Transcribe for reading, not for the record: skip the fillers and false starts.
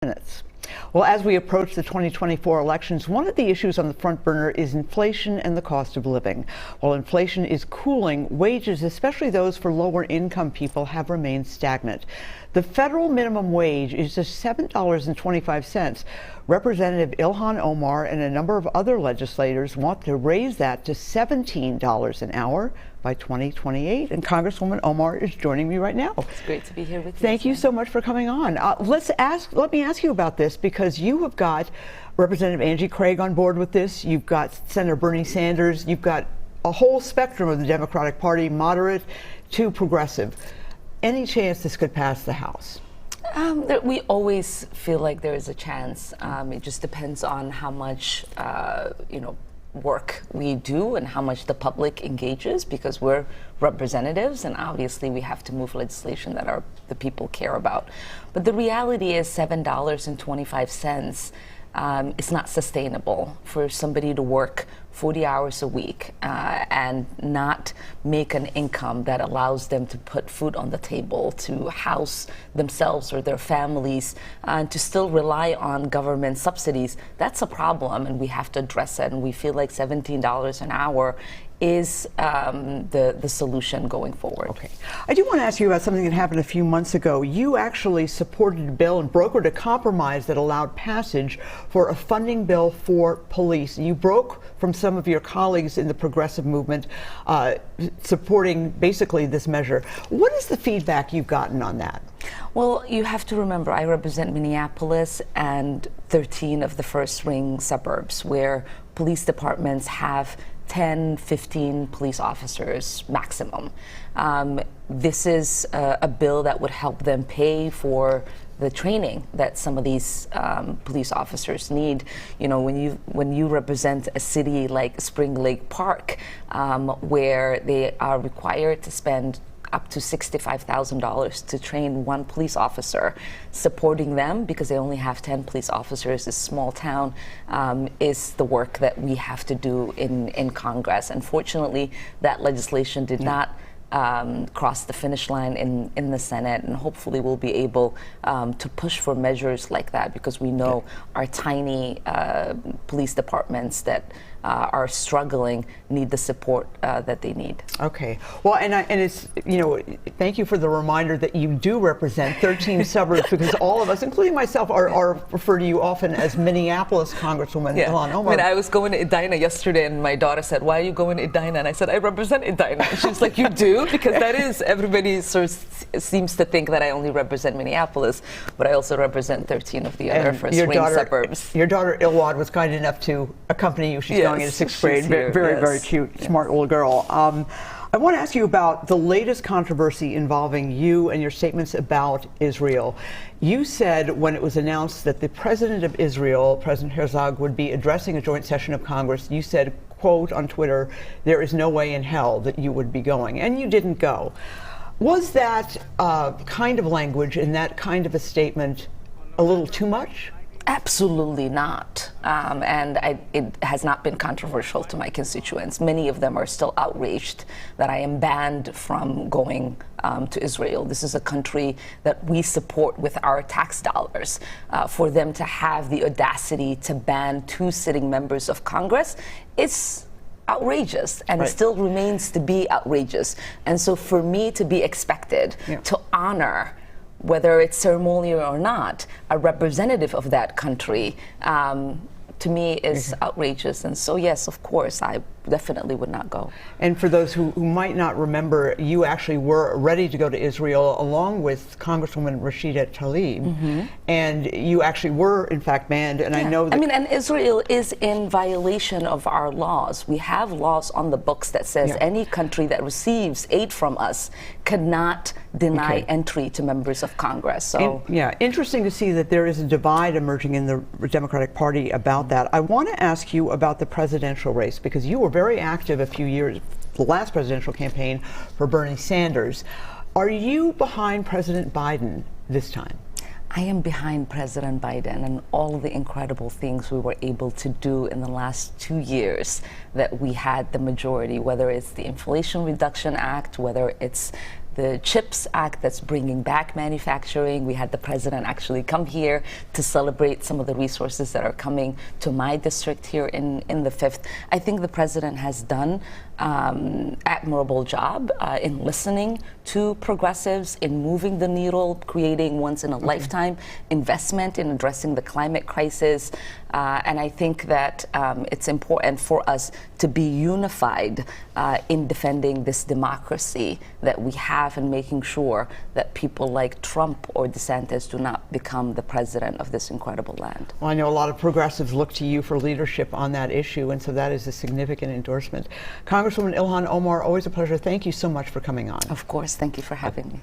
Minutes. Well, as we approach the 2024 elections, one of the issues on the front burner is inflation and the cost of living. While inflation is cooling, wages, especially those for lower income people, have remained stagnant. The federal minimum wage is just $7.25. Representative Ilhan Omar and a number of other legislators want to raise that to $17 an hour by 2028. And Congresswoman Omar is joining me right now. It's great to be here with you. Thank you so much for coming on. Let me ask you about this, because you have got Representative Angie Craig on board with this. You've got Senator Bernie Sanders. You've got a whole spectrum of the Democratic Party, moderate to progressive. Any chance this could pass the House? We always feel like there is a chance. It just depends on how much, work we do and how much the public engages, because we're representatives and obviously we have to move legislation that the people care about. But the reality is $7.25 it's not sustainable for somebody to work 40 hours a week and not make an income that allows them to put food on the table, to house themselves or their families, and to still rely on government subsidies. That's a problem, and we have to address it. And we feel like $17 an hour is the solution going forward. Okay. I do want to ask you about something that happened a few months ago. You actually supported a bill and brokered a compromise that allowed passage for a funding bill for police. You broke from some of your colleagues in the progressive movement supporting basically this measure. What is the feedback you've gotten on that? Well, you have to remember, I represent Minneapolis and 13 of the first ring suburbs where police departments have 10, 15 police officers maximum. This is a bill that would help them pay for the training that some of these police officers need. You know, when you represent a city like Spring Lake Park, where they are required to spend up to $65,000 to train one police officer, supporting them because they only have 10 police officers, this small town, is the work that we have to do in Congress. Unfortunately, that legislation did not cross the finish line in the Senate, and hopefully we'll be able to push for measures like that, because we know our tiny police departments that are struggling need the support that they need. Okay. Well, and it's, thank you for the reminder that you do represent 13 suburbs, because all of us, including myself, are referred to you often as Minneapolis Congresswoman Ilhan Omar. I mean, I was going to Edina yesterday, and my daughter said, "Why are you going to Edina?" And I said, "I represent Edina." And she's like, "You do?" Because that is, everybody sort of seems to think that I only represent Minneapolis, but I also represent 13 of the other first ring suburbs. Your daughter Ilwad was kind enough to accompany you. She's going into 6th grade. Very cute, smart little girl. I want to ask you about the latest controversy involving you and your statements about Israel. You said when it was announced that the president of Israel, President Herzog, would be addressing a joint session of Congress, you said, quote, on Twitter, "There is no way in hell that you would be going," and you didn't go. Was that kind of language and that kind of a statement a little too much? Absolutely not. It has not been controversial to my constituents. Many of them are still outraged that I am banned from going to Israel. This is a country that we support with our tax dollars. For them to have the audacity to ban 2 sitting members of Congress, it's outrageous, and it still remains to be outrageous. And so for me to be expected to honor, whether it's ceremonial or not, a representative of that country, to me is outrageous. And so, yes, of course, I definitely would not go. And for those who might not remember, you actually were ready to go to Israel along with Congresswoman Rashida Tlaib, and you actually were, in fact, banned. And I know that and Israel is in violation of our laws. We have laws on the books that says any country that receives aid from us cannot deny entry to members of Congress. So interesting to see that there is a divide emerging in the Democratic Party about that. I want to ask you about the presidential race, because you were very active a few years, the last presidential campaign for Bernie Sanders. Are you behind President Biden this time? I am behind President Biden and all of the incredible things we were able to do in the last 2 years that we had the majority, whether it's the Inflation Reduction Act, whether it's the CHIPS Act that's bringing back manufacturing. We had the president actually come here to celebrate some of the resources that are coming to my district here in the 5th. I think the president has done admirable job in listening to progressives, in moving the needle, creating once-in-a-lifetime investment in addressing the climate crisis. And I think that it's important for us to be unified in defending this democracy that we have and making sure that people like Trump or DeSantis do not become the president of this incredible land. Well, I know a lot of progressives look to you for leadership on that issue, and so that is a significant endorsement. Congresswoman Ilhan Omar, always a pleasure. Thank you so much for coming on. Of course. Thank you for having me.